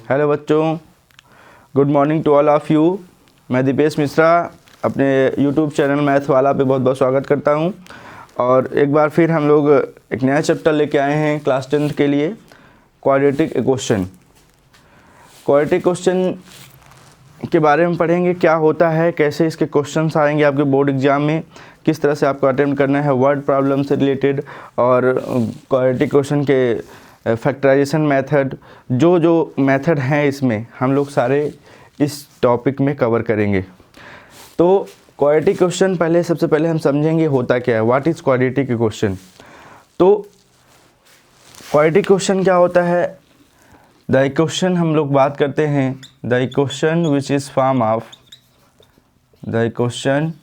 Hello बच्चों, good morning to all of you. मैं दीपेश मिश्रा अपने यूट्यूब चैनल मैथ वाला पे बहुत बहुत स्वागत करता हूं। और एक बार फिर हम लोग एक नया चैप्टर लेके आए हैं क्लास 10th के लिए, क्वाड्रेटिक इक्वेशन। क्वाड्रेटिक क्वेश्चन के बारे में पढ़ेंगे, क्या होता है, कैसे इसके क्वेश्चंस आएंगे आपके बोर्ड एग्जाम में, किस तरह से आपको अटेम्प्ट करना है वर्ड प्रॉब्लम से रिलेटेड, और क्वाड्रेटिक क्वेश्चन के फैक्टराइजेशन मेथड, जो मेथड हैं इसमें हम लोग सारे इस टॉपिक में कवर करेंगे। तो क्वाड्रेटिक क्वेश्चन सबसे पहले हम समझेंगे होता क्या है, व्हाट इज़ क्वाड्रेटिक क्वेश्चन। तो क्वाड्रेटिक क्वेश्चन क्या होता है, द इक्वेशन हम लोग बात करते हैं, the equation which is form of, the equation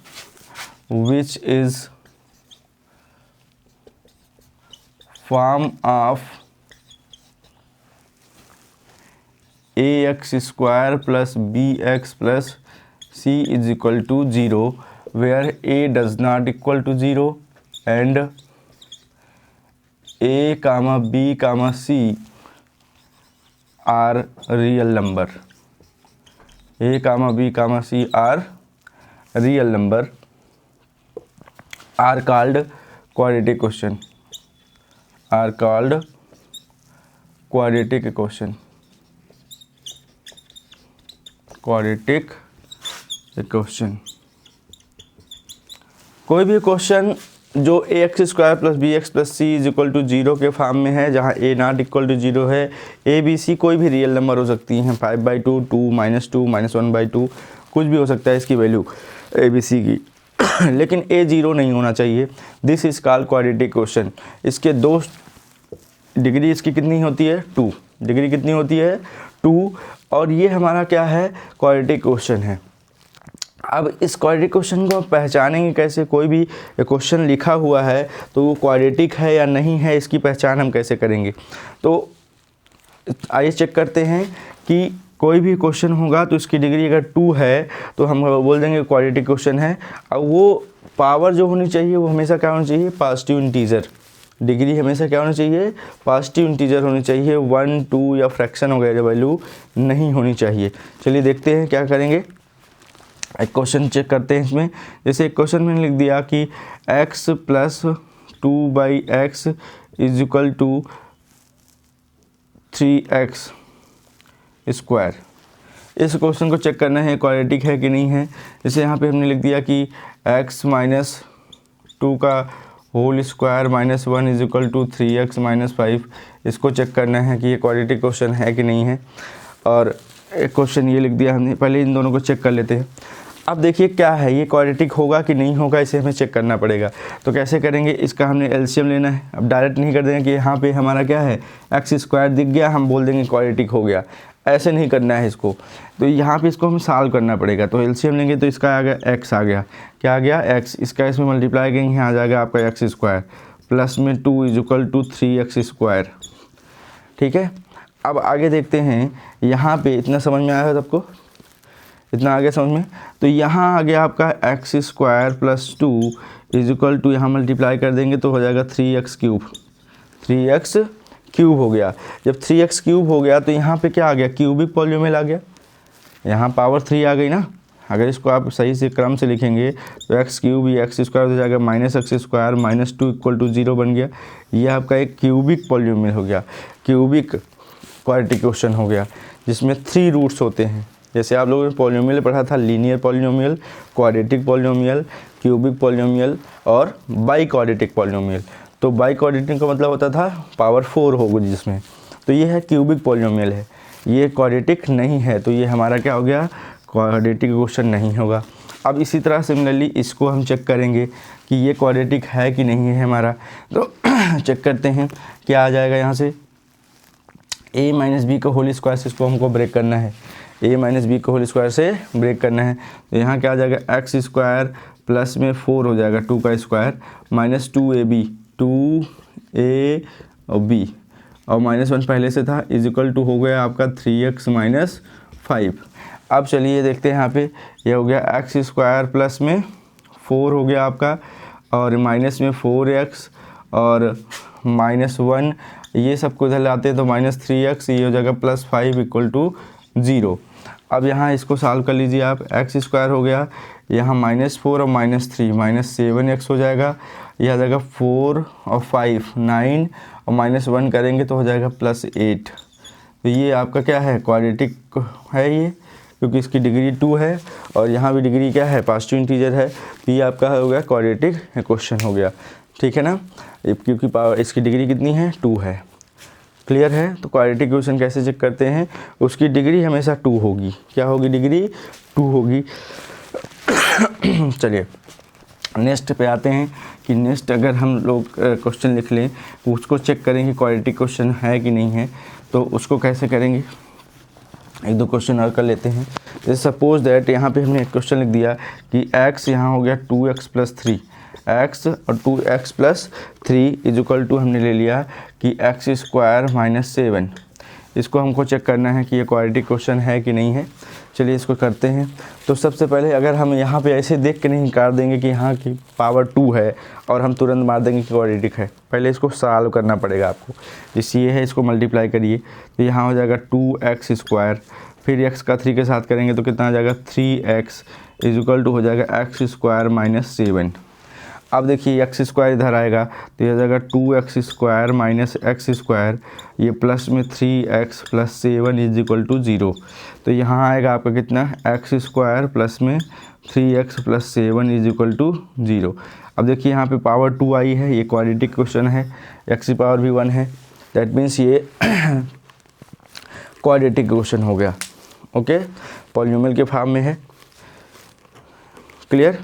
which is form of ax square plus bx plus c is equal to 0 where a does not equal to 0 and a comma b comma c are real number, a comma b comma c are real number are called quadratic question, are called quadratic equation, quadratic equation. कोई भी question जो ax square plus bx plus c is equal to 0 के form में है, जहाँ a not equal to 0 है, a b c कोई भी रियल नंबर हो सकती हैं, 5/2, 2, -2, -1/2, कुछ भी हो सकता है इसकी वैल्यू a b c की लेकिन a 0 नहीं होना चाहिए। This is called quadratic question. इसके दो डिग्री इसकी कितनी होती है, 2 डिग्री कितनी होती है, 2, और ये हमारा क्या है, क्वाड्रेटिक क्वेश्चन है। अब इस क्वाड्रेटिक क्वेश्चन को पहचानेंगे कैसे, कोई भी क्वेश्चन लिखा हुआ है तो वो क्वाड्रेटिक है या नहीं है, इसकी पहचान हम कैसे करेंगे। तो आइए चेक करते हैं कि कोई भी क्वेश्चन होगा तो इसकी डिग्री अगर 2 है तो हम बोल देंगे क्वाड्रेटिक क्वेश्चन है। अब वो पावर जो होनी चाहिए वो हमेशा क्या होनी चाहिए, पॉजिटिव इंटीजर। डिग्री हमेशा क्या होनी चाहिए, पॉजिटिव इंटीजर होनी चाहिए, 1, 2 या फ्रैक्शन वगैरह वैल्यू नहीं होनी चाहिए। चलिए देखते हैं क्या करेंगे, एक क्वेश्चन चेक करते हैं इसमें। जैसे एक क्वेश्चन मैंने लिख दिया कि x plus 2/x is equal to 3x square. इस क्वेश्चन को चेक करना है क्वाड्रेटिक है कि नहीं है। जैसे यहाँ पे हमने लिख दिया कि x माइनस 2 का whole square minus 1 is equal to 3x minus 5। इसको चेक करना है कि ये क्वाड्रेटिक क्वेश्चन है कि नहीं है। और एक क्वेश्चन ये लिख दिया हमने, पहले इन दोनों को चेक कर लेते हैं। अब देखिए क्या है, ये क्वाड्रेटिक होगा कि नहीं होगा, इसे हमें चेक करना पड़ेगा। तो कैसे करेंगे, इसका हमने एलसीएम लेना है। अब डायरेक्ट नहीं कर देंगे कि यहाँ पे हमारा क्या है, एक्स स्क्वायर दिख गया, हम बोल देंगे क्वाड्रेटिक हो गया, ऐसे नहीं करना है इसको। तो यहाँ पे इसको हमें सॉल्व करना पड़ेगा। तो एलसीएम लेंगे तो इसका आ गया एक्स, आ गया क्या आ गया एक्स, इसका इसमें मल्टीप्लाई करेंगे, यहाँ आ जाएगा आपका एक्स स्क्वायर प्लस में 2 is equal to 3x square. ठीक है, अब आगे देखते हैं। यहाँ पे इतना समझ में आया है सबको, इतना आ गया समझ में। तो यहाँ आ गया आपका x square plus 2 is equal to, यहाँ मल्टीप्लाई कर देंगे तो हो जाएगा 3x क्यूब, 3x क्यूब हो गया। जब 3x क्यूब हो गया तो यहाँ पे क्या आ गया, क्यूबिक पॉलिनोमियल आ गया, यहाँ पावर 3 आ गई ना। अगर इसको आप सही से क्रम से लिखेंगे तो एक्स क्यूब ही एक्स स्क्वायर हो जाएगा, minus x square minus 2 equal to 0 बन गया। ये आपका एक क्यूबिक पॉलिनोमियल हो गया, क्यूबिक क्वाड्रेटिक क्वेश्चन हो गया, जिसमें 3 रूट्स होते हैं। जैसे आप लोगों ने पॉलिनोमियल पढ़ा था, linear polynomial, quadratic polynomial, cubic polynomial और बाई क्वाड्रेटिक पॉलिनोमियल। तो बाई क्वाड्रेटिक का मतलब होता था पावर 4 होगी जिसमें, तो ये है क्यूबिक पॉलिनोमियल है, ये क्वाड्रेटिक नहीं है। तो ये हमारा क्या हो गया, क्वाड्रेटिक क्वेश्चन नहीं होगा। अब इसी तरह सिमिलरली इसको हम चेक करेंगे कि ये क्वाड्रेटिक है कि नहीं है हमारा। तो चेक करते हैं क्या आ जाएगा यहाँ से, a माइनस बी का होल स्क्वायर से इसको हमको ब्रेक करना है, a माइनस बी का होल स्क्वायर से ब्रेक करना है। तो यहाँ क्या आ जाएगा, एक्स स्क्वायर प्लस में 4 हो जाएगा 2 का स्क्वायर माइनस 2ab, 2a और b, और -1 पहले से था, इज इक्वल टू हो गया आपका 3x माइनस 5। अब चलिए देखते हैं यहाँ पे, ये हो गया एक्स स्क्वायर प्लस में 4 हो गया आपका, और माइनस में 4x और -1 ये सबको इधर लाते हैं तो -3x, ये हो जाएगा +5 = 0। अब यहाँ इसको सॉल्व कर लीजिए आप, x² हो गया, यहाँ -4 और -3 -7x हो जाएगा, ये आ जाएगा 4 और 5 9 और -1 करेंगे तो हो जाएगा +8। तो ये आपका क्या है, क्वाड्रेटिक है ये, क्योंकि इसकी डिग्री 2 है और यहाँ भी डिग्री क्या है, पॉजिटिव इंटीजर है। तो ये आपका हो गया क्वाड्रेटिक क्वेश्चन हो गया, ठीक है ना, क्योंकि इसकी डिग्री कितनी है, 2 है। क्लियर है। तो क्वाड्रेटिक क्वेश्चन कैसे चेक करते हैं, उसकी डिग्री हमेशा 2 होगी। क्या होगी, डिग्री 2 होगी। चलिए नेक्स्ट पे आते हैं कि नेक्स्ट अगर हम लोग क्वेश्चन लिख लें, उसको चेक करेंगे क्वाड्रेटिक क्वेश्चन है कि नहीं है, तो उसको कैसे करेंगे। एक दो क्वेश्चन और कर लेते हैं। जैसे सपोज दैट यहाँ पे हमने एक क्वेश्चन लिख दिया कि x यहाँ हो गया 2x + 3, x और 2x + 3 = हमने ले लिया कि x² - 7। इसको हमको चेक करना है कि ये क्वाड्रेटिक क्वेश्चन है कि नहीं है। चलिए इसको करते हैं। तो सबसे पहले अगर हम यहाँ पे ऐसे देख के नहीं निकाल देंगे कि यहाँ की पावर 2 है और हम तुरंत मार देंगे कि क्वाड्रेटिक है, पहले इसको सॉल्व करना पड़ेगा आपको। जैसे ये है, इसको मल्टीप्लाई करिए तो यहाँ हो जाएगा 2x², फिर x का 3 के साथ करेंगे तो कितना आ जाएगा 3x = हो जाएगा x² - 7। अब देखिए x² इधर आएगा तो ये आ जाएगा 2x² - x², ये प्लस में 3x + 7 = 0। तो यहाँ आएगा आपका कितना, x² प्लस में 3x + 7 = 0। अब देखिए यहाँ पे पावर 2 आई है, ये क्वाड्रेटिक क्वेश्चन है, x की पावर भी 1 है, दैट मीन्स ये क्वाड्रेटिक क्वेश्चन हो गया। ओके, पॉलिनोमियल के फॉर्म में है। Clear,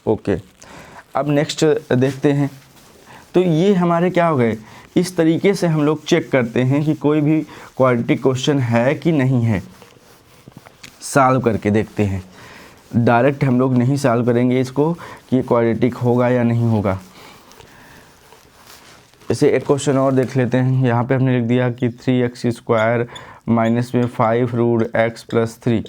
okay. अब नेक्स्ट देखते हैं। तो ये हमारे क्या हो गए, इस तरीके से हम लोग चेक करते हैं कि कोई भी क्वाड्रेटिक क्वेश्चन है कि नहीं है, सॉल्व करके देखते हैं। डायरेक्ट हम लोग नहीं सॉल्व करेंगे इसको कि ये क्वाड्रेटिक होगा या नहीं होगा। इसे एक क्वेश्चन और देख लेते हैं। यहाँ पे हमने लिख दिया कि 3x² माइनस में 5√x + 3,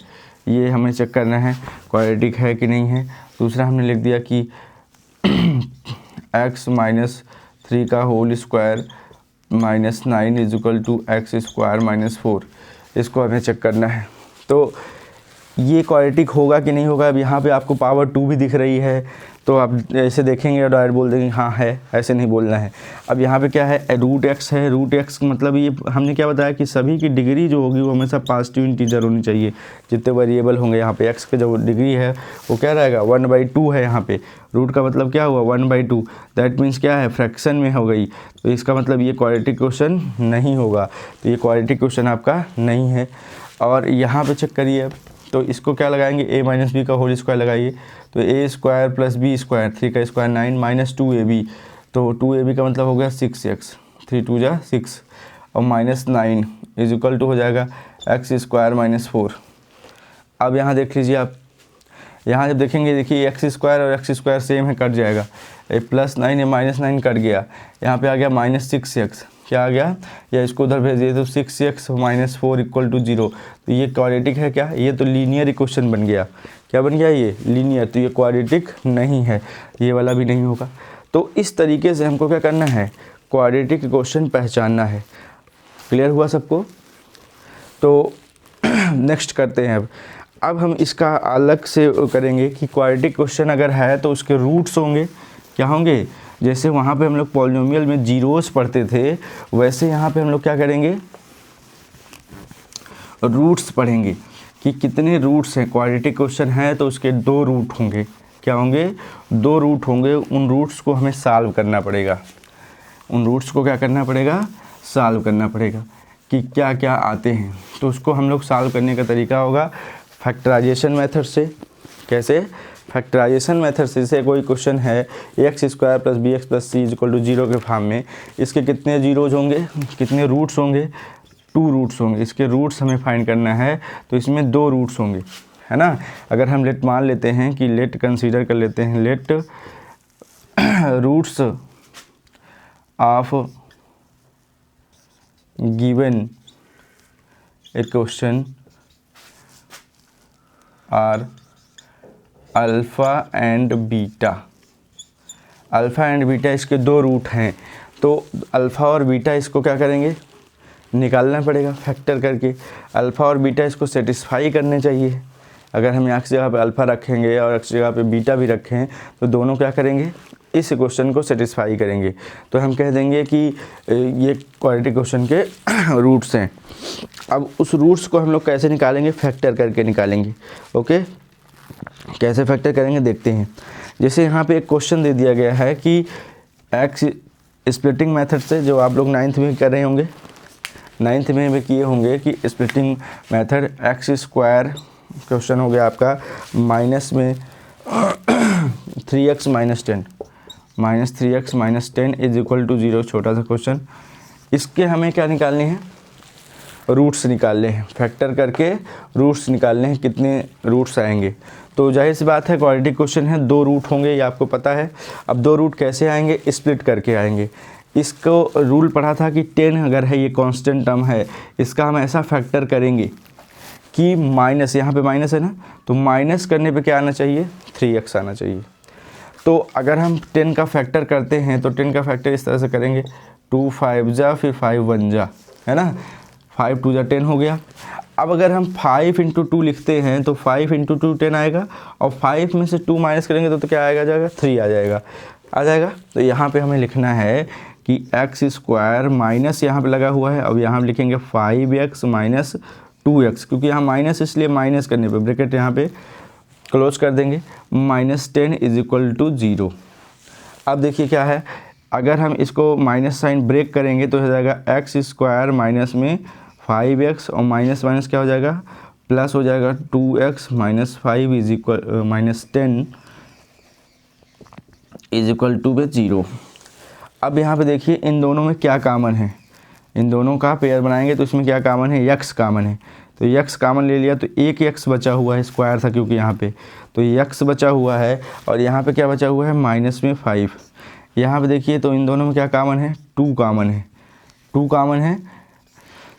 ये हमें चेक करना है क्वाड्रेटिक है कि नहीं है। दूसरा हमने लिख दिया कि x - 3 का होल स्क्वायर -9 = x² - 4, इसको हमें चेक करना है। तो ये क्वाड्रेटिक होगा कि नहीं होगा। अब यहाँ पे आपको पावर 2 भी दिख रही है, तो आप ऐसे देखेंगे और डायरेक्ट बोल देंगे हाँ है, ऐसे नहीं बोलना है। अब यहाँ पे क्या है, √x है। √x मतलब ये हमने क्या बताया कि सभी की डिग्री जो होगी वो हमेशा पॉजिटिव इंटीजर होनी चाहिए। जितने वेरिएबल होंगे यहाँ पे x का जो डिग्री है वो क्या रहेगा, 1/2 है। यहाँ पे रूट का मतलब क्या हुआ, 1/2, दैट मीन्स क्या है, फ्रैक्शन में हो गई। तो इसका मतलब ये क्वाड्रेटिक क्वेश्चन नहीं होगा। तो ये क्वाड्रेटिक क्वेश्चन आपका नहीं है। और यहाँ पर चेक करिए अब, तो इसको क्या लगाएंगे, a - b का होल स्क्वायर लगाइए, तो a² + b², 3 का स्क्वायर 9 - 2ab, तो 2ab का मतलब हो गया 6x, 3 × 2 = 6 और -9 = हो जाएगा x² - 4। अब यहाँ देख लीजिए आप, यहाँ जब देखेंगे, देखिए x² और x² सेम है, कट जाएगा, +9 या -9 कट गया, यहाँ पे आ गया -6x, क्या आ गया, या इसको उधर भेज दिए तो 6x - 4 = 0। तो ये क्वाड्रेटिक है क्या, ये तो लीनियर इक्वेशन बन गया। क्या बन गया, ये लीनियर। तो ये क्वाड्रेटिक नहीं है, ये वाला भी नहीं होगा। तो इस तरीके से हमको क्या करना है, क्वाड्रेटिक क्वेश्चन पहचानना है। क्लियर हुआ सबको। तो नेक्स्ट करते हैं। अब हम इसका अलग से करेंगे कि क्वाड्रेटिक क्वेश्चन अगर है तो उसके रूट्स होंगे, क्या होंगे, जैसे वहाँ पे हम लोग पॉलिनोमियल में जीरोस पढ़ते थे, वैसे यहाँ पे हम लोग क्या करेंगे, रूट्स पढ़ेंगे कि कितने रूट्स हैं। क्वाड्रेटिक क्वेश्चन है तो उसके 2 रूट होंगे। क्या होंगे, 2 रूट होंगे। उन रूट्स को हमें सॉल्व करना पड़ेगा। उन रूट्स को क्या करना पड़ेगा, सॉल्व करना पड़ेगा कि क्या क्या आते हैं। तो उसको हम लोग सॉल्व करने का तरीका होगा फैक्टराइजेशन मेथड से। कैसे, फैक्टराइजेशन मेथड से। जैसे कोई क्वेश्चन है x² + bx + c = 0 के फॉर्म में, इसके कितने जीरोज होंगे, कितने रूट्स होंगे, 2 रूट्स होंगे। इसके रूट्स हमें फाइंड करना है, तो इसमें 2 रूट्स होंगे, है ना। अगर हम लेट मान लेते हैं कि लेट कंसीडर कर लेते हैं, let roots of given a question are alpha and beta. Alpha and beta इसके 2 रूट हैं। तो अल्फ़ा और बीटा इसको क्या करेंगे, निकालना पड़ेगा फैक्टर करके। अल्फ़ा और बीटा इसको सेटिस्फाई करने चाहिए। अगर हम एक्स जगह पे अल्फ़ा रखेंगे और एक्स जगह पे बीटा भी रखें तो दोनों क्या करेंगे, इस क्वेश्चन को सेटिस्फाई करेंगे। तो हम कह देंगे कि ये क्वाड्रेटिक क्वेश्चन के रूट्स हैं। अब उस रूट्स को हम लोग कैसे निकालेंगे, फैक्टर करके निकालेंगे। ओके, कैसे फैक्टर करेंगे देखते हैं। जैसे यहाँ पे एक क्वेश्चन दे दिया गया है कि एक्स स्प्लिटिंग मेथड से, जो आप लोग 9th में कर रहे होंगे, 9th में भी किए होंगे कि splitting method x square question हो गया आपका माइनस में 3x minus 10 is equal to 0, छोटा सा क्वेश्चन। इसके हमें क्या निकालने हैं, रूट्स निकालने हैं। फैक्टर करके रूट्स निकालने हैं, कितने रूट्स आएंगे। तो जाहिर सी बात है क्वाड्रेटिक क्वेश्चन है, 2 रूट होंगे, ये आपको पता है। अब 2 रूट कैसे आएंगे, स्प्लिट करके आएंगे। इसको रूल पढ़ा था कि 10 अगर है, ये कांस्टेंट टर्म है, इसका हम ऐसा फैक्टर करेंगे कि माइनस, यहाँ पे माइनस है ना, तो माइनस करने पे क्या आना चाहिए, 3x आना चाहिए। तो अगर हम 10 का फैक्टर करते हैं तो 10 का फैक्टर इस तरह से करेंगे, 2 5 जा, फिर 5 1 जा, है ना, 5 2 जा 10 हो गया। अब अगर हम 5 × 2 लिखते हैं तो 5 × 2 10 आएगा, और 5 में से 2 माइनस करेंगे तो क्या आएगा, जाएगा 3 आ जाएगा। तो यहाँ पे हमें लिखना है कि एक्स स्क्वायर माइनस यहाँ पे लगा हुआ है, अब यहाँ पे लिखेंगे 5x माइनस 2x, क्योंकि यहाँ माइनस इसलिए माइनस करने पे ब्रैकेट यहाँ पे क्लोज कर देंगे, -10 इज इक्वल टू 0। अब देखिए क्या है, अगर हम इसको माइनस साइन ब्रेक करेंगे तो हो जाएगा एक्स स्क्वायर माइनस में 5x और माइनस माइनस क्या हो जाएगा, प्लस हो जाएगा 2x minus 5 is equal -10 is equal to 0। अब यहाँ पे देखिए इन दोनों में क्या कॉमन है, इन दोनों का पेयर बनाएंगे तो इसमें क्या कॉमन है, x कॉमन है। तो x कॉमन ले लिया तो एक x बचा हुआ है, स्क्वायर था क्योंकि यहाँ पे, तो x बचा हुआ है, और यहाँ पे क्या बचा हुआ है, माइनस में 5। यहाँ पे देखिए तो इन दोनों में क्या कॉमन है, 2 कॉमन है, 2 कॉमन है,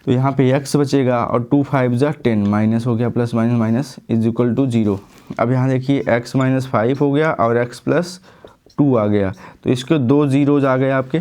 तो यहाँ पे x बचेगा, और 2 5 जा 10, माइनस हो गया, plus minus minus is equal to 0। अब यहाँ देखिए x माइनस 5 हो गया और x प्लस 2 आ गया, तो इसके 2 जीरोज आ गए आपके।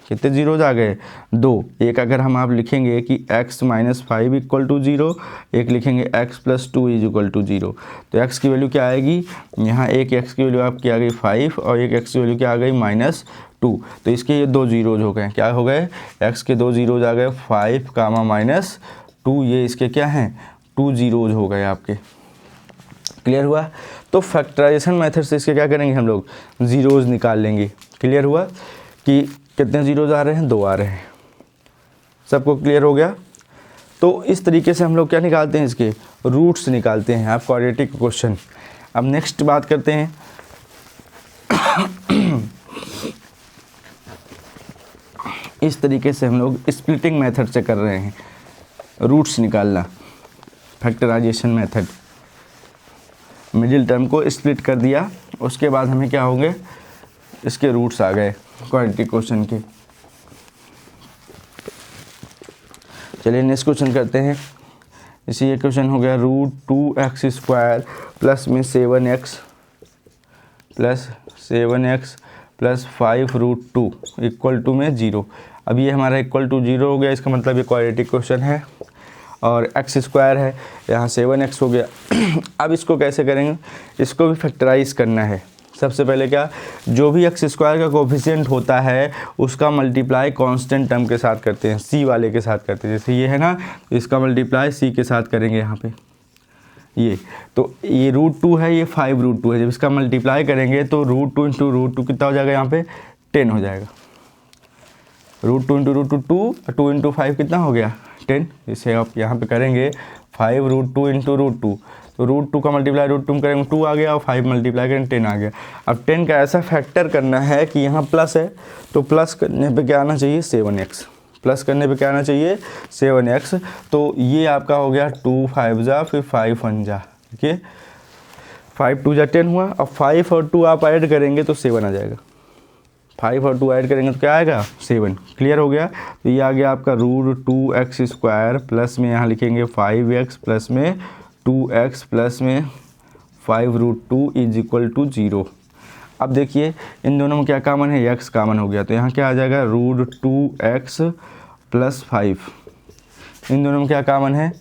कितने जीरोज आ गए, 2। एक अगर हम आप लिखेंगे कि x माइनस 5 इक्वल टू 0, एक लिखेंगे x plus 2 is equal to 0। तो x की वैल्यू क्या आएगी, यहाँ एक x की वैल्यू आपकी आ गई 5 और एक x की वैल्यू क्या आ गई, -2। तो इसके ये 2 जीरोज हो गए, क्या हो गए, x के 2 जीरोज आ गए, 5 कामा -2, ये इसके क्या हैं, 2 जीरोज हो गए आपके। क्लियर हुआ। तो फैक्टराइजेशन मेथड से इसके क्या करेंगे, हम लोग जीरोज निकाल लेंगे। क्लियर हुआ कि कितने जीरोज आ रहे हैं, 2 आ रहे हैं। सबको क्लियर हो गया। तो इस तरीके से हम लोग क्या निकालते हैं, इसके रूट्स निकालते हैं आप क्वाड्रेटिक क्वेश्चन। अब नेक्स्ट बात करते हैं इस तरीके से हम लोग स्प्लिटिंग मेथड से कर रहे हैं रूट्स निकालना, फैक्टराइजेशन मेथड। मिडिल टर्म को स्प्लिट कर दिया, उसके बाद हमें क्या होंगे, इसके रूट्स आ गए क्वाड्रेटिक क्वेश्चन के। चलिए नेक्स्ट क्वेश्चन करते हैं। इसी ये क्वेश्चन हो गया √2x² प्लस में 7x प्लस 5√2 इक्वल टू में 0। अब ये हमारा इक्वल टू 0 हो गया, इसका मतलब ये क्वाड्रेटिक क्वेश्चन है, और x² है, यहाँ 7x हो गया। अब इसको कैसे करेंगे, इसको भी फैक्टराइज करना है। सबसे पहले क्या, जो भी x² का कोफिशिएंट होता है उसका मल्टीप्लाई कांस्टेंट टर्म के साथ करते हैं, c वाले के साथ करते हैं। जैसे ये है ना, तो इसका मल्टीप्लाई c के साथ करेंगे यहाँ पे। ये तो ये √2 है, ये 5√2 है। जब इसका मल्टीप्लाई करेंगे तो √2 × √2 कितना हो जाएगा, यहाँ पे 10 हो जाएगा। √2 × √2 2 × 5 कितना हो गया, 10। इसे आप यहाँ पे करेंगे 5√2 × √2, तो √2 का मल्टीप्लाई √2 करेंगे 2 आ गया, और 5 मल्टीप्लाई करेंगे 10 आ गया। अब 10 का ऐसा फैक्टर करना है कि यहाँ प्लस है, तो प्लस करने पे क्या आना चाहिए, 7x। प्लस करने पे क्या आना चाहिए, 7x। तो ये आपका हो गया 2 5 जा, फिर 5 1 जा, ठीक है, 5 2 जा 10 हुआ। अब 5 और 2 आप ऐड करेंगे तो 7 आ जाएगा। 5 और 2 ऐड करेंगे तो क्या आएगा, 7। क्लियर हो गया। तो ये आ गया आपका √2x² प्लस में यहाँ लिखेंगे 5x प्लस में 2x प्लस में 5√2 इज इक्वल टू 0। अब देखिए इन दोनों में क्या कॉमन है, x कॉमन हो गया, तो यहाँ क्या आ जाएगा √2x + 5। इन दोनों में क्या कॉमन है,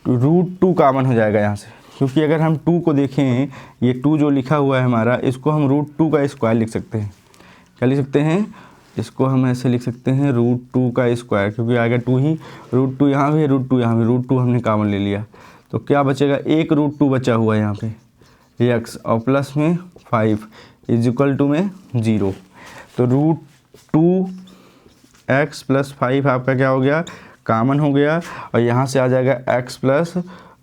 √2 कॉमन हो जाएगा यहाँ से, क्योंकि अगर हम 2 को देखें, ये 2 जो लिखा हुआ है हमारा, इसको हम √2 का स्क्वायर लिख सकते हैं। क्या लिख सकते हैं, इसको हम ऐसे लिख सकते हैं √2 का स्क्वायर, क्योंकि आएगा 2 ही, √2 यहाँ भी है, √2 यहाँ भी, √2 हमने कॉमन ले लिया, तो क्या बचेगा, एक √2 बचा हुआ है यहाँ पे x, और प्लस में 5 = में 0, तो √2x + 5 आपका क्या हो गया, कॉमन हो गया, और यहाँ से आ जाएगा x +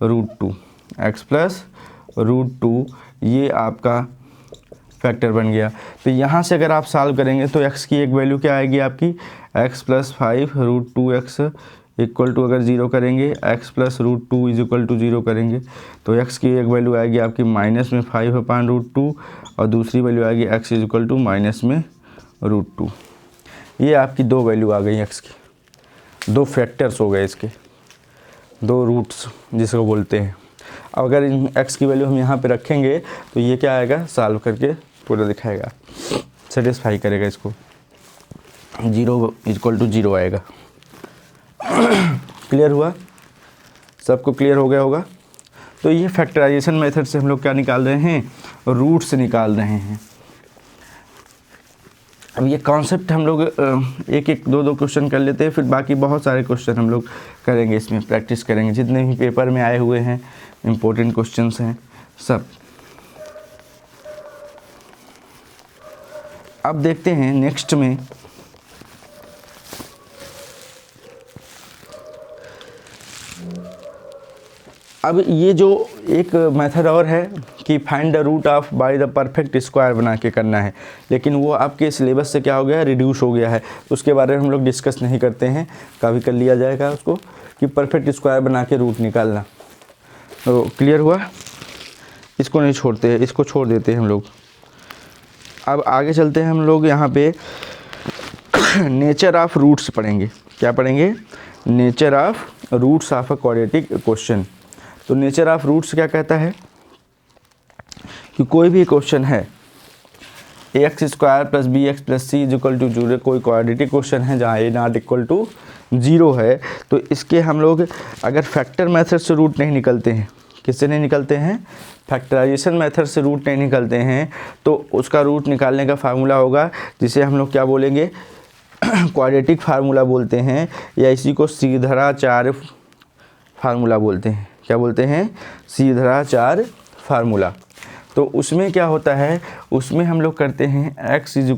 √2, x + √2, ये आपका फैक्टर बन गया। तो यहाँ से अगर आप सॉल्व करेंगे तो x की एक वैल्यू क्या आएगी आपकी, x + 5 √2x = अगर 0 करेंगे, x + √2 = 0 करेंगे, तो x की एक वैल्यू आएगी आपकी -5/√2, और दूसरी वैल्यू आएगी x = -√2। ये आपकी दो वैल्यू आ गई x की, दो फैक्टर्स हो गए इसके, दो रूट्स जिसको बोलते हैं। अब अगर इन x की वैल्यू हम यहाँ पे रखेंगे तो ये क्या आएगा, सॉल्व करके पूरा दिखाएगा, सेटिस्फाई करेगा इसको, 0 = 0 आएगा। क्लियर हुआ, सबको क्लियर हो गया होगा। तो ये फैक्टराइजेशन मेथड से हम लोग क्या निकाल रहे हैं, रूट्स निकाल रहे हैं। अब ये कॉन्सेप्ट हम लोग एक एक दो क्वेश्चन कर लेते हैं, फिर बाकी बहुत सारे क्वेश्चन हम लोग करेंगे, इसमें प्रैक्टिस करेंगे, जितने भी पेपर में आए हुए हैं इम्पोर्टेंट क्वेश्चंस हैं सब। अब देखते हैं नेक्स्ट में, अब ये जो एक मेथड और है कि find the root of by the perfect square बना के करना है, लेकिन वो आपके सिलेबस से क्या हो गया है, रिड्यूस हो गया है, उसके बारे में हम लोग डिस्कस नहीं करते हैं, कभी कर लिया जाएगा उसको, कि परफेक्ट स्क्वायर बना के रूट निकालना। तो क्लियर हुआ, इसको नहीं छोड़ते हैं, इसको छोड़ देते हैं हम लोग। अब आगे चलते हैं हम लोग, यहाँ पे नेचर ऑफ रूट्स पढ़ेंगे। क्या पढ़ेंगे, nature of roots of a quadratic question. तो नेचर ऑफ रूट्स क्या कहता है कि कोई भी क्वेश्चन है ax² + bx + c = 0, कोई क्वाड्रेटिक क्वेश्चन है जहाँ a ≠ 0 है, तो इसके हम लोग अगर फैक्टर मेथड से रूट नहीं निकलते हैं, किससे नहीं निकलते हैं, फैक्टराइजेशन मेथड से रूट नहीं निकलते हैं, तो उसका रूट निकालने का फार्मूला होगा जिसे हम लोग क्या बोलेंगे, क्वाड्रेटिक फार्मूला बोलते हैं, या इसी को सीधराचार्य फार्मूला बोलते हैं। क्या बोलते हैं, सीधराचार्य फार्मूला। तो उसमें क्या होता है, उसमें हम लोग करते हैं x =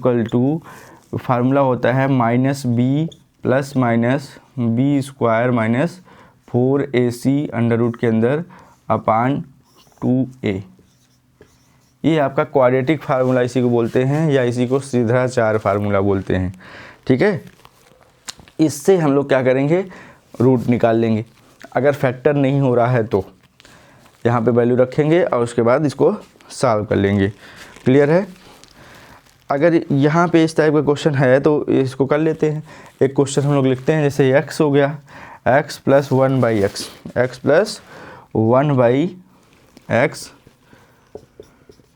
फार्मूला होता है -b + -b² - 4ac अंडर के अंदर अपान 2a। ये आपका क्वाड्रेटिक फार्मूला इसी को बोलते हैं, या इसी को सीधराचार्य फार्मूला बोलते हैं। ठीक है, इससे हम लोग क्या करेंगे, रूट निकाल लेंगे। अगर फैक्टर नहीं हो रहा है तो यहाँ पे वैल्यू रखेंगे और उसके बाद इसको सॉल्व कर लेंगे। क्लियर है। अगर यहाँ पे इस टाइप का क्वेश्चन है तो इसको कर लेते हैं। एक क्वेश्चन हम लोग लिखते हैं, जैसे x हो गया, x + 1/x, x + 1/x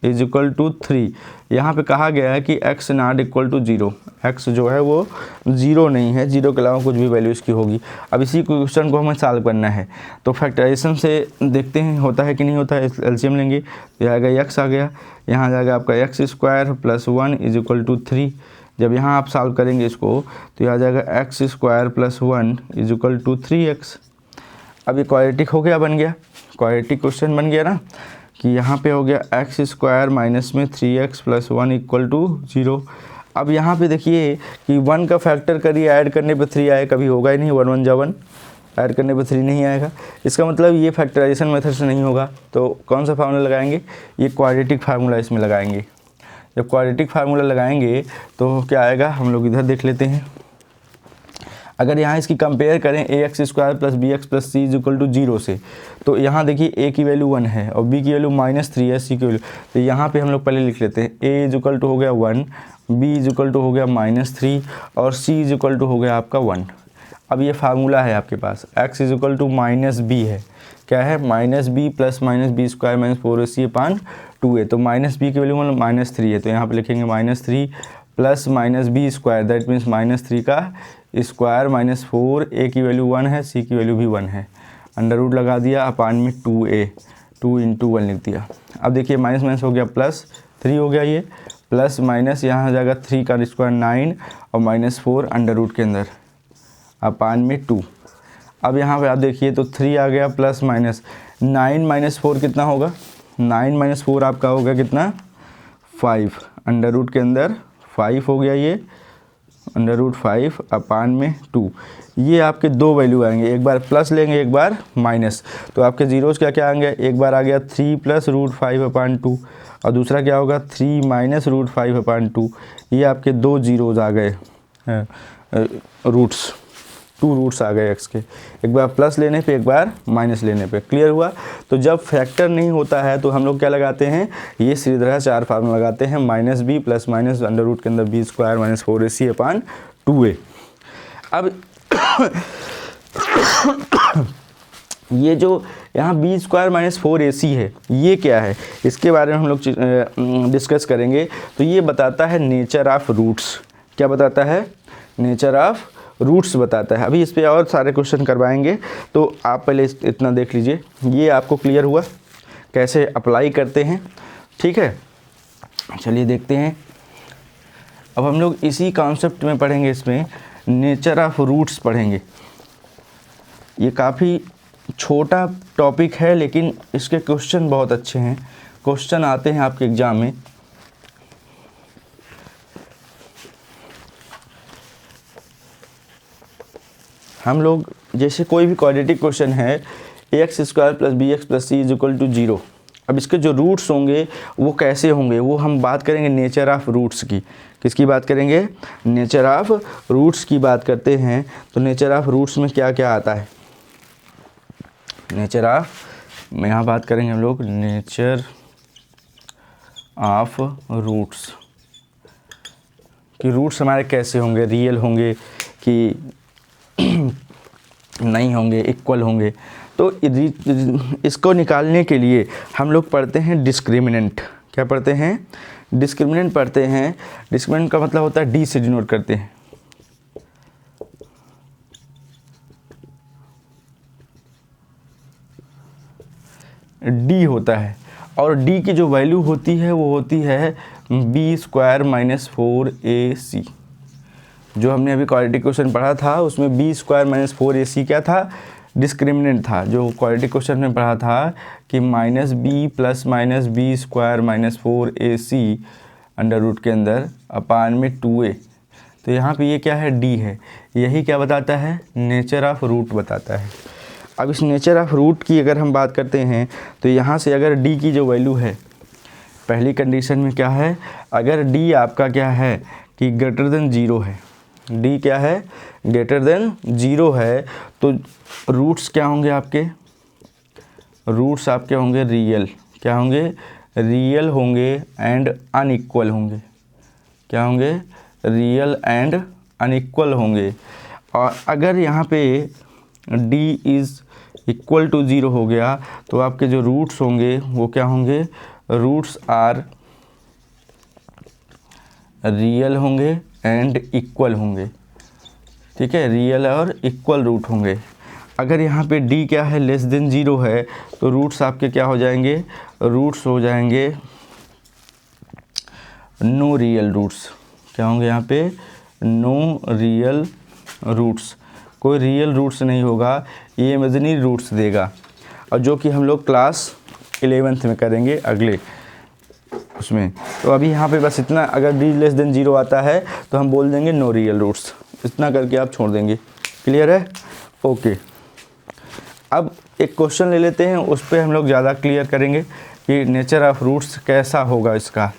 = 3। यहाँ पे कहा गया है कि x ≠ 0, x जो है वो 0 नहीं है, 0 के अलावा कुछ भी वैल्यू इसकी होगी। अब इसी क्वेश्चन को हमें सॉल्व करना है, तो फैक्टराइजेशन से देखते हैं होता है कि नहीं होता है। एलसीएम लेंगे तो यहाँ आएगा x आ गया, यहाँ जाएगा आपका x² + 1 = 3। जब यहाँ आप सॉल्व करेंगे इसको तो यहाँ जाएगा x² + 1 = 3x। अब ये क्वाड्रेटिक हो गया, बन गया क्वाड्रेटिक क्वेश्चन बन गया ना, कि यहाँ पे हो गया x² माइनस में 3x + 1 = 0। अब यहाँ पे देखिए कि 1 का फैक्टर करिए, ऐड करने पे 3 आए, कभी होगा ही नहीं, 1 1 जा 1, ऐड करने पे 3 नहीं आएगा। इसका मतलब ये फैक्टराइजेशन मेथड से नहीं होगा। तो कौन सा फार्मूला लगाएंगे, ये क्वाड्रेटिक फार्मूला इसमें लगाएंगे। जब क्वाड्रेटिक फार्मूला लगाएंगे तो क्या आएगा, हम लोग इधर देख लेते हैं। अगर यहाँ इसकी कंपेयर करें ax² + bx + c = 0 से, तो यहाँ देखिए a की वैल्यू 1 है और b की वैल्यू -3 है, c की वैल्यू, तो यहाँ पे हम लोग पहले लिख लेते हैं a हो गया 1, b हो गया -3 और c हो गया आपका 1। अब ये फार्मूला है आपके पास, x is equal to minus b है, क्या है minus b plus minus b square minus 4ac/2a, तो माइनस बी की वैल्यू मतलब -3 है, तो यहाँ पे लिखेंगे -3 plus minus b square, that means -3 का स्क्वायर माइनस 4a की वैल्यू 1 है, c की वैल्यू भी 1 है, अंडर रूट लगा दिया, अपान में 2a, 2 × 1 लिख दिया। अब देखिए माइनस माइनस हो गया प्लस, 3 हो गया, ये प्लस माइनस यहाँ हो जाएगा 3 का स्क्वायर 9 और -4 अंडर रूट के अंदर अपान में 2। अब यहाँ पे आप देखिए तो 3 आ गया प्लस माइनस 9 - 4 कितना होगा, 9 - 4 आपका होगा कितना 5, अंडर रूट के अंदर 5 हो गया, ये अंडर रूट 5 अपान में 2। ये आपके दो वैल्यू आएंगे, एक बार प्लस लेंगे एक बार माइनस, तो आपके जीरोज़ क्या क्या आएंगे, एक बार आ गया 3 + √5/2 और दूसरा क्या होगा 3 - √5/2। ये आपके दो जीरोज़ आ गए रूट्स, 2 रूट्स आ गए x के, एक बार प्लस लेने पे एक बार माइनस लेने पे। क्लियर हुआ। तो जब फैक्टर नहीं होता है तो हम लोग क्या लगाते हैं, ये सीधी तरह 4 फार्मूला लगाते हैं, -b plus minus under root के अंदर b स्क्वायर माइनस 4ac/2a। अब ये जो यहाँ b स्क्वायर माइनस 4ac है, ये क्या है, इसके बारे में हम लोग डिस्कस करेंगे। तो ये बताता है नेचर ऑफ रूट्स, क्या बताता है, नेचर ऑफ रूट्स बताता है। अभी इस पे और सारे क्वेश्चन करवाएंगे, तो आप पहले इतना देख लीजिए, ये आपको क्लियर हुआ कैसे अप्लाई करते हैं। ठीक है, चलिए देखते हैं। अब हम लोग इसी कॉन्सेप्ट में पढ़ेंगे, इसमें नेचर ऑफ रूट्स पढ़ेंगे। ये काफ़ी छोटा टॉपिक है लेकिन इसके क्वेश्चन बहुत अच्छे हैं, क्वेश्चन आते हैं आपके एग्ज़ाम में। हम लोग जैसे कोई भी क्वाड्रेटिक क्वेश्चन है, ax² + bx + c = 0, अब इसके जो रूट्स होंगे वो कैसे होंगे, वो हम बात करेंगे नेचर ऑफ रूट्स की। किसकी बात करेंगे, नेचर ऑफ रूट्स की बात करते हैं। तो नेचर ऑफ रूट्स में क्या क्या आता है, नेचर ऑफ में यहाँ बात करेंगे हम लोग नेचर ऑफ रूट्स कि रूट्स हमारे कैसे होंगे, रियल होंगे कि नहीं होंगे, इक्वल होंगे। तो इसको निकालने के लिए हम लोग पढ़ते हैं डिस्क्रिमिनेंट। क्या पढ़ते हैं, डिस्क्रिमिनेंट पढ़ते हैं। डिस्क्रिमिनेंट का मतलब होता है डी से डिनोट करते हैं, डी होता है, और डी की जो वैल्यू होती है वो होती है b स्क्वायर माइनस 4ac। जो हमने अभी क्वाड्रेटिक क्वेश्चन पढ़ा था उसमें b स्क्वायर माइनस 4ac क्या था, डिस्क्रिमिनेंट था। जो क्वाड्रेटिक क्वेश्चन में पढ़ा था कि -b plus minus b square minus 4ac under root के अंदर अपान में 2a। तो यहाँ पे ये क्या है, d है। यही क्या बताता है, नेचर ऑफ रूट बताता है। अब इस नेचर ऑफ रूट की अगर हम बात करते हैं तो यहाँ से अगर d की जो वैल्यू है, पहली कंडीशन में क्या है, अगर d आपका क्या है कि ग्रेटर देन 0 है, d क्या है, ग्रेटर देन 0 है, तो रूट्स क्या होंगे आपके, रूट्स आपके होंगे रियल, क्या होंगे, रियल होंगे एंड अनइक्वल होंगे। क्या होंगे, रियल एंड अनइक्वल होंगे। और अगर यहाँ पे d इज़ इक्वल टू 0 हो गया तो आपके जो रूट्स होंगे वो क्या होंगे, रूट्स आर रियल होंगे एंड इक्वल होंगे। ठीक है, रियल और इक्वल रूट होंगे। अगर यहाँ पे d क्या है, लेस देन 0 है, तो रूट्स आपके क्या हो जाएंगे, रूट्स हो जाएंगे नो रियल रूट्स। क्या होंगे यहाँ पे, नो रियल रूट्स, कोई रियल रूट्स नहीं होगा, ये इमेजिनरी रूट्स देगा। और जो कि हम लोग क्लास 11th में करेंगे अगले उसमें। तो अभी यहाँ पे बस इतना, अगर d लेस देन 0 आता है तो हम बोल देंगे नो रियल रूट्स, इतना करके आप छोड़ देंगे। क्लियर है, ओके। अब एक क्वेश्चन ले लेते हैं, उस पर हम लोग ज़्यादा क्लियर करेंगे कि नेचर ऑफ रूट्स कैसा होगा इसका।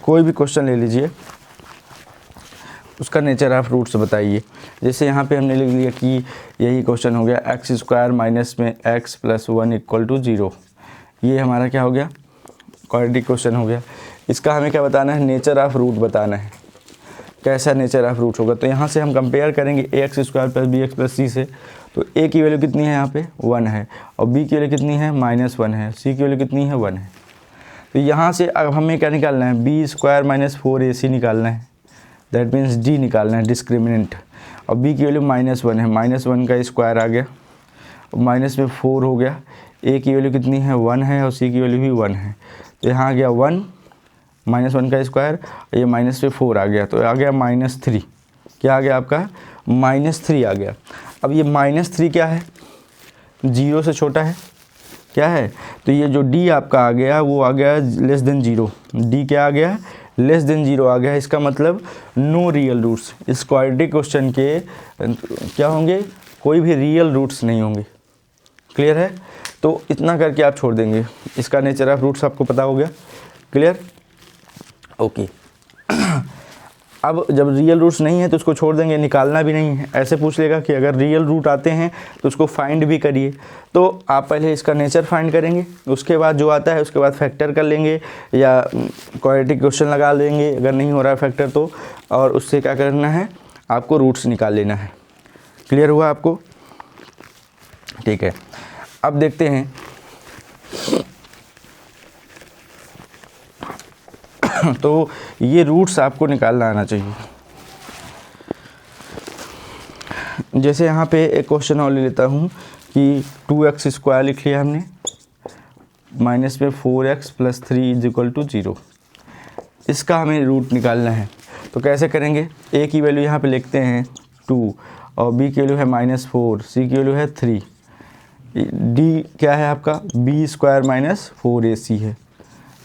कोई भी क्वेश्चन ले लीजिए, उसका नेचर ऑफ रूट्स बताइए। जैसे यहाँ पे हमने लिख लिया कि यही क्वेश्चन हो गया, x² माइनस में x + 1 = 0। ये हमारा क्या हो गया, क्वाड्रेटिक क्वेश्चन हो गया। इसका हमें क्या बताना है, नेचर ऑफ रूट बताना है। कैसा नेचर ऑफ रूट्स होगा। तो यहाँ से हम कंपेयर करेंगे a x square plus b x plus c से। तो ए की वैल्यू कितनी है यहाँ पे 1 है, और बी की वैल्यू कितनी है -1 है, सी की वैल्यू कितनी है 1 है। तो यहाँ से अब हमें क्या निकालना है, बी स्क्वायर माइनस 4ac निकालना है, दैट मीन्स डी निकालना है डिस्क्रिमिनेंट। और बी की वैल्यू -1 है, -1 का स्क्वायर आ गया, माइनस में 4 हो गया। ए की वैल्यू कितनी है 1 है, और सी की वैल्यू भी 1 है। तो यहाँ आ गया 1 -1 का स्क्वायर, ये माइनस में 4 आ गया, तो आ गया -3। क्या आ गया आपका -3 आ गया। अब ये -3 क्या है, 0 से छोटा है, क्या है, तो ये जो d आपका आ गया वो आ गया लेस देन 0। d क्या आ गया, लेस देन 0 आ गया। इसका मतलब नो रियल रूट्स। इस क्वाड्रेटिक क्वेश्चन के क्या होंगे, कोई भी रियल रूट्स नहीं होंगे। क्लियर है, तो इतना करके आप छोड़ देंगे। इसका नेचर ऑफ रूट्स आपको पता हो गया, क्लियर, ओके। अब जब रियल रूट्स नहीं है तो उसको छोड़ देंगे, निकालना भी नहीं है। ऐसे पूछ लेगा कि अगर रियल रूट आते हैं तो उसको फाइंड भी करिए। तो आप पहले इसका नेचर फाइंड करेंगे, उसके बाद जो आता है उसके बाद फैक्टर कर लेंगे या क्वाड्रेटिक क्वेश्चन लगा लेंगे अगर नहीं हो रहा है फैक्टर तो, और उससे क्या करना है, आपको रूट्स निकाल लेना है। क्लियर हुआ आपको, ठीक है। अब देखते हैं तो ये रूट्स आपको निकालना आना चाहिए। जैसे यहाँ पे एक क्वेश्चन और ले लेता हूँ कि 2x स्क्वायर लिख लिया हमने, माइनस में 4x प्लस 3 = 0। इसका हमें रूट निकालना है। तो कैसे करेंगे, a की वैल्यू यहाँ पे लिखते हैं 2, और b की वैल्यू है -4, c की वैल्यू है 3, d क्या है आपका b स्क्वायर माइनस 4ac है।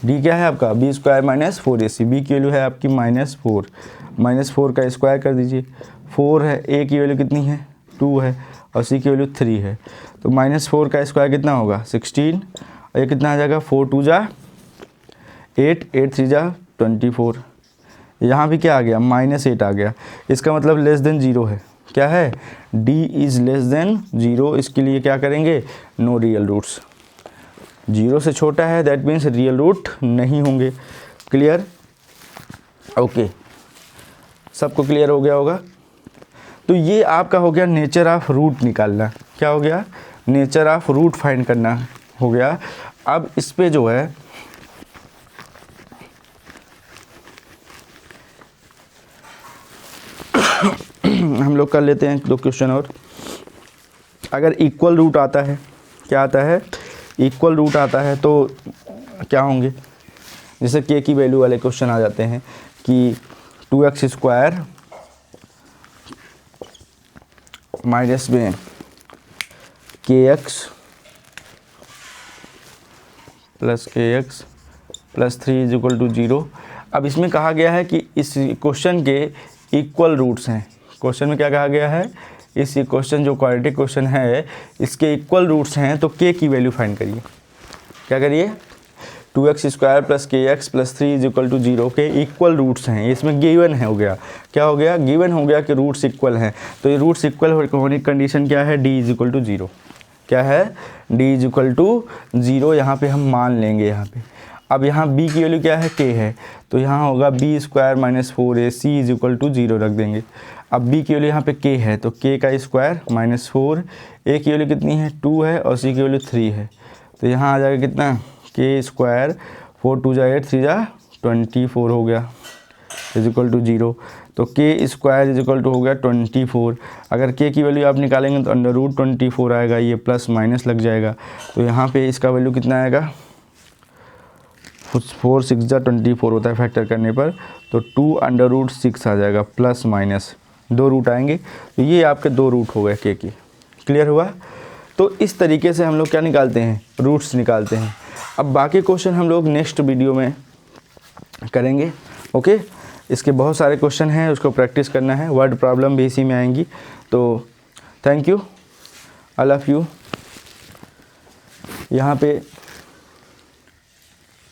d क्या है आपका b square minus 4ac, b की वैल्यू है आपकी -4, -4 का स्क्वायर कर दीजिए, 4 है, a की वैल्यू कितनी है 2 है, और c की वैल्यू 3 है। तो -4 का स्क्वायर कितना होगा 16, और ये कितना आ जाएगा 4 2 जा 8, 8 3 जा 24। यहाँ भी क्या आ गया -8 आ गया। इसका मतलब लेस देन 0 है, क्या है d इज़ लेस देन 0। इसके लिए क्या करेंगे, नो रियल रूट्स। 0 से छोटा है दैट मीन्स रियल रूट नहीं होंगे। क्लियर, ओके, सबको क्लियर हो गया होगा। तो ये आपका हो गया नेचर ऑफ रूट निकालना। क्या हो गया, नेचर ऑफ रूट फाइंड करना हो गया। अब इस पे जो है हम लोग कर लेते हैं 2 क्वेश्चन और। अगर इक्वल रूट आता है, क्या आता है, इक्वल रूट आता है तो क्या होंगे, जैसे k की वैल्यू वाले क्वेश्चन आ जाते हैं कि 2x स्क्वायर माइनस में kx प्लस 3 = 0। अब इसमें कहा गया है कि इस क्वेश्चन के इक्वल रूट्स हैं। क्वेश्चन में क्या कहा गया है, इस क्वेश्चन जो क्वाड्रेटिक क्वेश्चन है इसके इक्वल रूट्स हैं, तो k की वैल्यू फाइंड करिए। क्या करिए, 2x square plus kx plus 3 = 0 के इक्वल रूट्स हैं। इसमें गिवन है हो गया, क्या हो गया, गिवन हो गया कि रूट्स इक्वल हैं। तो ये रूट्स इक्वल होने की कंडीशन क्या है, d = 0। क्या है, d = 0 यहाँ पे हम मान लेंगे यहाँ पे। अब यहाँ b की वैल्यू क्या है, k है, तो यहाँ होगा b स्क्वायर माइनस 4ac = 0 रख देंगे। अब b की वैल्यू यहाँ पे k है, तो k का स्क्वायर -4, a की वैल्यू कितनी है 2 है, और c की वैल्यू 3 है। तो यहाँ आ जाएगा कितना, k स्क्वायर 4 2 जा 8 3 जा 24 हो गया = 0। तो k स्क्वायर हो गया 24। अगर k की वैल्यू आप निकालेंगे तो √24 आएगा, ये प्लस माइनस लग जाएगा। तो यहाँ पे इसका वैल्यू कितना आएगा, 4 6 जा 24 होता है फैक्टर करने पर, तो 2 √6 आ जाएगा, प्लस माइनस 2 रूट आएंगे। तो ये आपके 2 रूट हो गए k की। क्लियर हुआ। तो इस तरीके से हम लोग क्या निकालते हैं, रूट्स निकालते हैं। अब बाकी क्वेश्चन हम लोग नेक्स्ट वीडियो में करेंगे, ओके। इसके बहुत सारे क्वेश्चन हैं, उसको प्रैक्टिस करना है, वर्ड प्रॉब्लम भी इसी में आएंगी। तो thank you, I love you. यहाँ पे